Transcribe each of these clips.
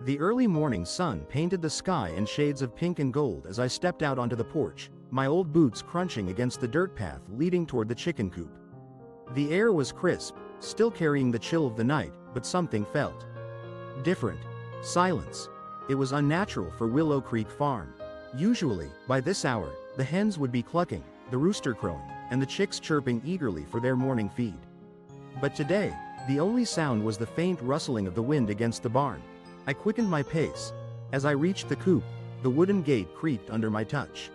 The early morning sun painted the sky in shades of pink and gold as I stepped out onto the porch, my old boots crunching against the dirt path leading toward the chicken coop. The air was crisp, still carrying the chill of the night, but something felt different. Silence. It was unnatural for Willow Creek Farm. Usually, by this hour, the hens would be clucking, the rooster crowing, and the chicks chirping eagerly for their morning feed. But today, the only sound was the faint rustling of the wind against the barn. I quickened my pace. As I reached the coop, the wooden gate creaked under my touch.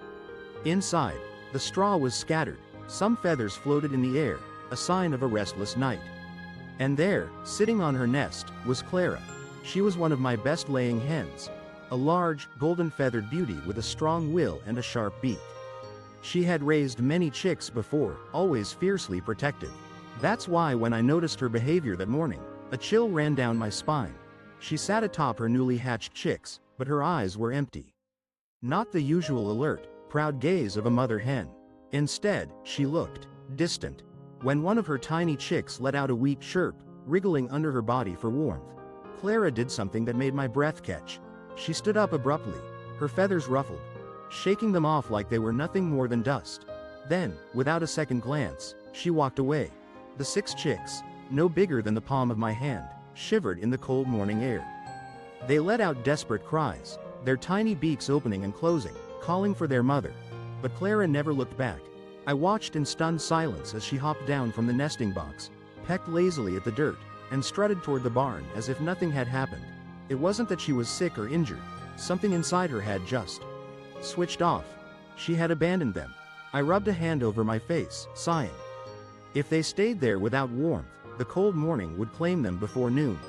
Inside, the straw was scattered, some feathers floated in the air, a sign of a restless night. And there, sitting on her nest, was Clara. She was one of my best laying hens, a large, golden-feathered beauty with a strong will and a sharp beak. She had raised many chicks before, always fiercely protective. That's why when I noticed her behavior that morning, a chill ran down my spine. She sat atop her newly hatched chicks, but her eyes were empty. Not the usual alert, proud gaze of a mother hen. Instead, she looked distant. When one of her tiny chicks let out a weak chirp, wriggling under her body for warmth, Clara did something that made my breath catch. She stood up abruptly, her feathers ruffled, shaking them off like they were nothing more than dust. Then, without a second glance, she walked away. The 6 chicks, no bigger than the palm of my hand, shivered in the cold morning air. They let out desperate cries, their tiny beaks opening and closing, calling for their mother. But Clara never looked back. I watched in stunned silence as she hopped down from the nesting box, pecked lazily at the dirt, and strutted toward the barn as if nothing had happened. It wasn't that she was sick or injured, something inside her had just switched off. She had abandoned them. I rubbed a hand over my face, sighing. If they stayed there without warmth, the cold morning would claim them before noon.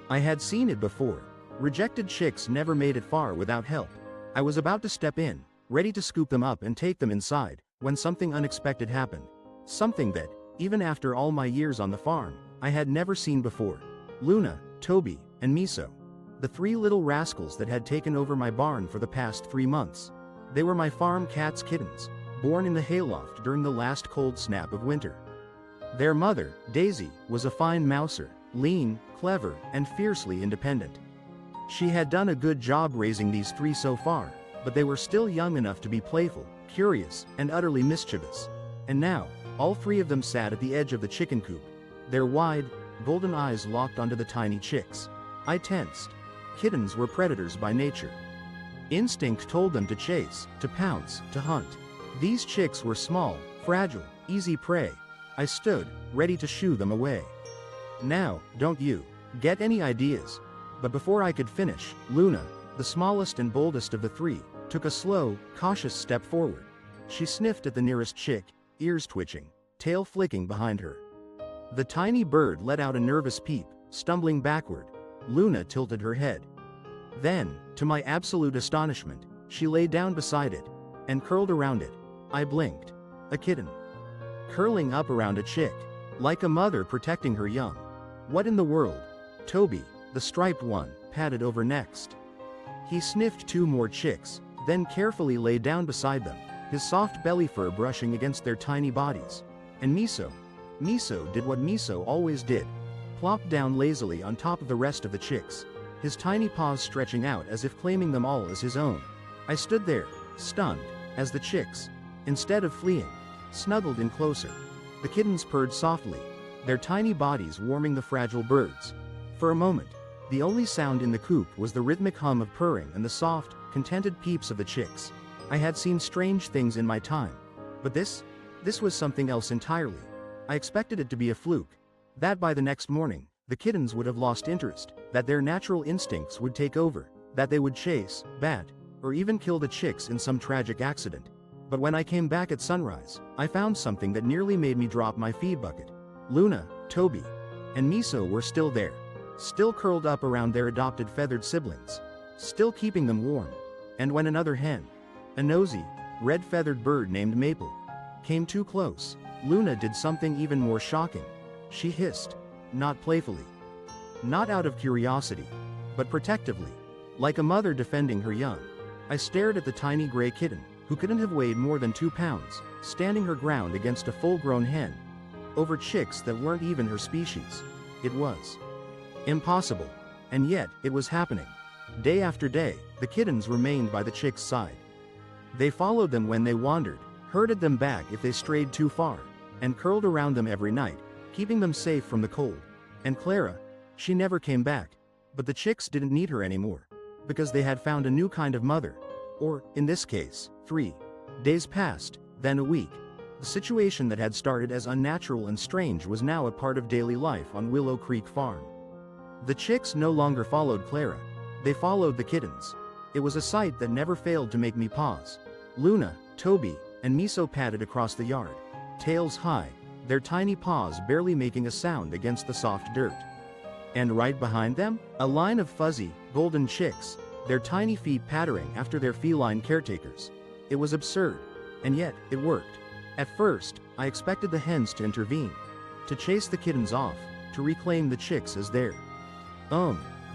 I had seen it before. Rejected chicks never made it far without help. I was about to step in, ready to scoop them up and take them inside, when something unexpected happened. Something that, even after all my years on the farm, I had never seen before. Luna, Toby, and Miso. The 3 little rascals that had taken over my barn for the past 3 months. They were my farm cat's kittens, born in the hayloft during the last cold snap of winter. Their mother, Daisy, was a fine mouser, lean, clever, and fiercely independent. She had done a good job raising these 3 so far, but they were still young enough to be playful, curious, and utterly mischievous. And now, all 3 of them sat at the edge of the chicken coop, their wide, golden eyes locked onto the tiny chicks. I tensed. Kittens were predators by nature. Instinct told them to chase, to pounce, to hunt. These chicks were small, fragile, easy prey. I stood, ready to shoo them away. Now, don't you get any ideas? But before I could finish, Luna, the smallest and boldest of the 3, took a slow, cautious step forward. She sniffed at the nearest chick, ears twitching, tail flicking behind her. The tiny bird let out a nervous peep, stumbling backward. Luna tilted her head. Then, to my absolute astonishment, she lay down beside it, and curled around it. I blinked. A kitten. Curling up around a chick, like a mother protecting her young. What in the world? Toby, the striped one, padded over next. He sniffed 2 more chicks, then carefully lay down beside them, his soft belly fur brushing against their tiny bodies. And Miso did what Miso always did, plopped down lazily on top of the rest of the chicks, his tiny paws stretching out as if claiming them all as his own. I stood there, stunned, as the chicks, instead of fleeing, snuggled in closer. The kittens purred softly, their tiny bodies warming the fragile birds. For a moment, the only sound in the coop was the rhythmic hum of purring and the soft, contented peeps of the chicks. I had seen strange things in my time, but this was something else entirely. I expected it to be a fluke, that by the next morning, the kittens would have lost interest, that their natural instincts would take over, that they would chase, bat, or even kill the chicks in some tragic accident. But when I came back at sunrise, I found something that nearly made me drop my feed bucket. Luna, Toby, and Miso were still there, still curled up around their adopted feathered siblings, still keeping them warm. And when another hen, a nosy, red-feathered bird named Maple, came too close, Luna did something even more shocking. She hissed, not playfully, not out of curiosity, but protectively, like a mother defending her young. I stared at the tiny gray kitten, who couldn't have weighed more than 2 pounds, standing her ground against a full-grown hen, over chicks that weren't even her species. It was impossible. And yet, it was happening. Day after day, the kittens remained by the chicks' side. They followed them when they wandered, herded them back if they strayed too far, and curled around them every night, keeping them safe from the cold. And Clara, she never came back. But the chicks didn't need her anymore, because they had found a new kind of mother. Or, in this case, 3 days passed, then a week. The situation that had started as unnatural and strange was now a part of daily life on Willow Creek Farm. The chicks no longer followed Clara. They followed the kittens. It was a sight that never failed to make me pause. Luna, Toby, and Miso padded across the yard, tails high, their tiny paws barely making a sound against the soft dirt. And right behind them, a line of fuzzy, golden chicks, their tiny feet pattering after their feline caretakers. It was absurd, and yet, it worked. At first, I expected the hens to intervene, to chase the kittens off, to reclaim the chicks as theirs.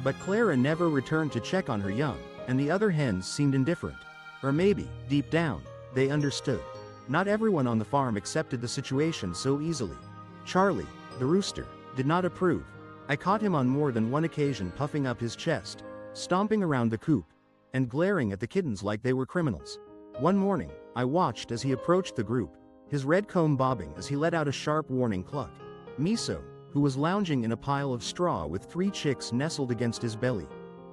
But Clara never returned to check on her young, and the other hens seemed indifferent. Or maybe, deep down, they understood. Not everyone on the farm accepted the situation so easily. Charlie, the rooster, did not approve. I caught him on more than one occasion puffing up his chest, stomping around the coop, and glaring at the kittens like they were criminals. One morning, I watched as he approached the group, his red comb bobbing as he let out a sharp warning cluck. Miso, who was lounging in a pile of straw with 3 chicks nestled against his belly,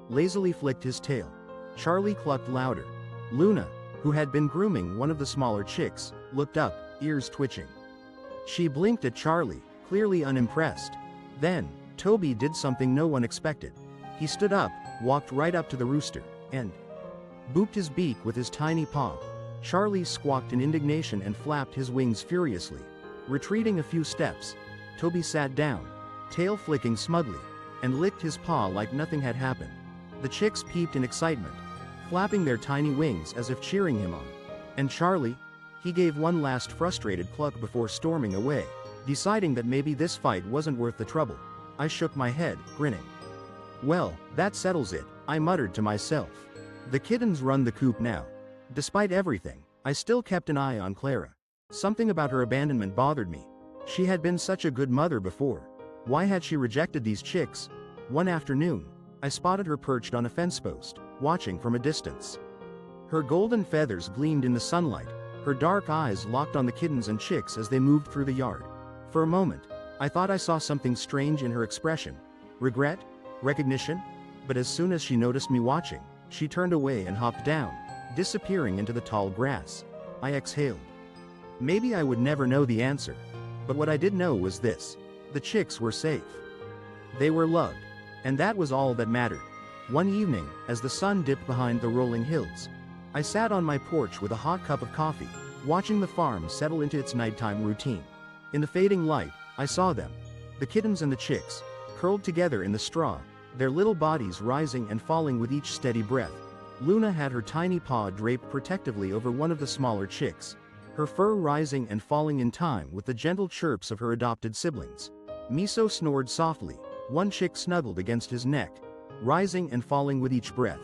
lazily flicked his tail. Charlie clucked louder. Luna, who had been grooming one of the smaller chicks, looked up, ears twitching. She blinked at Charlie, clearly unimpressed. Then, Toby did something no one expected. He stood up, walked right up to the rooster, and booped his beak with his tiny paw. Charlie squawked in indignation and flapped his wings furiously. Retreating a few steps, Toby sat down, tail flicking smugly, and licked his paw like nothing had happened. The chicks peeped in excitement, flapping their tiny wings as if cheering him on. And Charlie? He gave one last frustrated cluck before storming away, deciding that maybe this fight wasn't worth the trouble. I shook my head, grinning. Well, that settles it, I muttered to myself. The kittens run the coop now. Despite everything, I still kept an eye on Clara. Something about her abandonment bothered me. She had been such a good mother before. Why had she rejected these chicks? One afternoon, I spotted her perched on a fence post, watching from a distance. Her golden feathers gleamed in the sunlight, her dark eyes locked on the kittens and chicks as they moved through the yard. For a moment, I thought I saw something strange in her expression. Regret? Recognition? But as soon as she noticed me watching, she turned away and hopped down, disappearing into the tall grass. I exhaled. Maybe I would never know the answer. But what I did know was this. The chicks were safe. They were loved. And that was all that mattered. One evening, as the sun dipped behind the rolling hills, I sat on my porch with a hot cup of coffee, watching the farm settle into its nighttime routine. In the fading light, I saw them. The kittens and the chicks, curled together in the straw, their little bodies rising and falling with each steady breath. Luna had her tiny paw draped protectively over one of the smaller chicks, her fur rising and falling in time with the gentle chirps of her adopted siblings. Miso snored softly, one chick snuggled against his neck, rising and falling with each breath.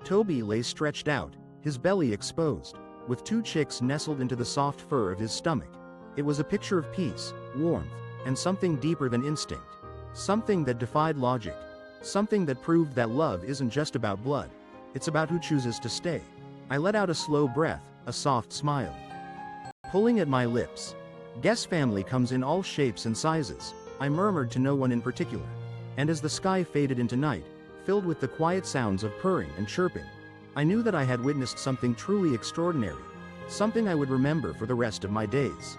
Toby lay stretched out, his belly exposed, with 2 chicks nestled into the soft fur of his stomach. It was a picture of peace, warmth, and something deeper than instinct. Something that defied logic. Something that proved that love isn't just about blood. It's about who chooses to stay. I let out a slow breath, a soft smile, pulling at my lips. Guess family comes in all shapes and sizes, I murmured to no one in particular. And as the sky faded into night, filled with the quiet sounds of purring and chirping, I knew that I had witnessed something truly extraordinary. Something I would remember for the rest of my days.